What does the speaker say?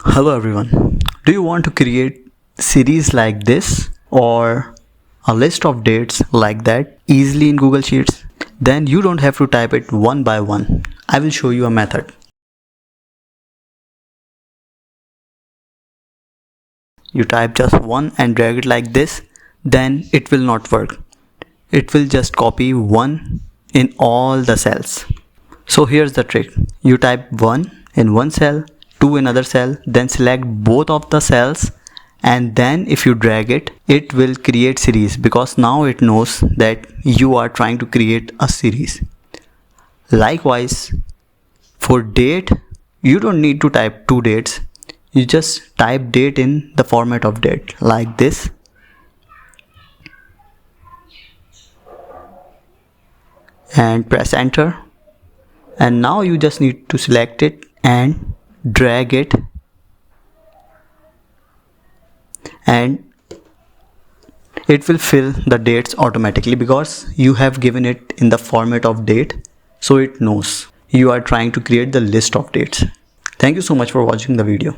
Hello everyone. Do you want to create series like this or a list of dates like that easily in Google Sheets? Then you don't have to type it one by one. I will show you a method. You type just one and drag it like this, then it will not work. It will just copy one in all the cells. So here's the trick. You type 1 in one cell, 2 in another cell, then select both of the cells, and then if you drag it, it will create series because now it knows that you are trying to create a series. Likewise, for date, you don't need to type two dates. You just type date in the format of date like this. And press enter. And now you just need to select it and drag it, and it will fill the dates automatically because you have given it in the format of date, so it knows you are trying to create the list of dates. Thank you so much for watching the video.